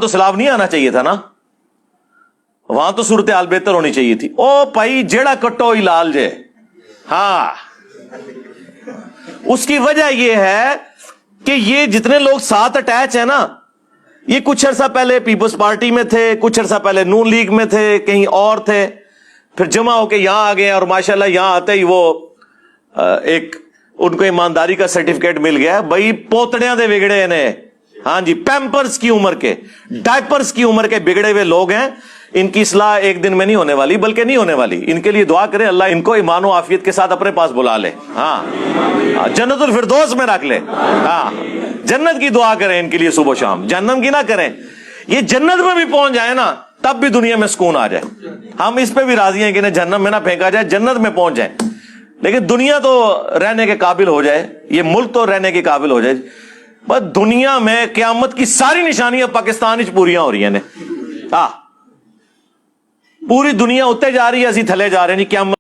تو سیلاب نہیں آنا چاہیے تھا نا, وہاں تو صورتحال بہتر ہونی چاہیے تھی. او بھائی جیڑا کٹو ہی لال جے. ہاں, اس کی وجہ یہ ہے کہ یہ جتنے لوگ ساتھ اٹیچ ہیں نا, یہ کچھ عرصہ پہلے پیپلز پارٹی میں تھے, کچھ عرصہ پہلے نون لیگ میں تھے, کہیں اور تھے, پھر جمع ہو کے یہاں آ گئے, اور ماشاءاللہ یہاں آتے ہی وہ ایک ان کو ایمانداری کا سرٹیفکیٹ مل گیا. بھائی پوتڑیاں دے بگڑے نے, ہاں جی, پیمپرز کی عمر کے, ڈائپرز کی عمر کے بگڑے ہوئے لوگ ہیں. ان کی اصلاح ایک دن میں نہیں ہونے والی, بلکہ نہیں ہونے والی. ان کے لیے دعا کریں اللہ ان کو ایمان و عافیت کے ساتھ اپنے پاس بلا لے. ہاں, جنت الفردوس میں رکھ لے. ہاں, جنت کی دعا کریں ان کے لیے صبح و شام, جہنم کی نہ کریں. یہ جنت میں بھی پہنچ جائے نا تب بھی دنیا میں سکون آ جائے. ہم اس پہ بھی راضی ہیں کہ انہیں جہنم میں نہ پھینکا جائے, جنت میں پہنچ جائیں, لیکن دنیا تو رہنے کے قابل ہو جائے, یہ ملک تو رہنے کے قابل ہو جائے. بس دنیا میں قیامت کی ساری نشانیاں پاکستان وچ پوریاں ہو رہی ہیں نے. ہاں, پوری دنیا اتنے جا رہی ہے, اسی تھلے جا رہے ہیں جی. قیامت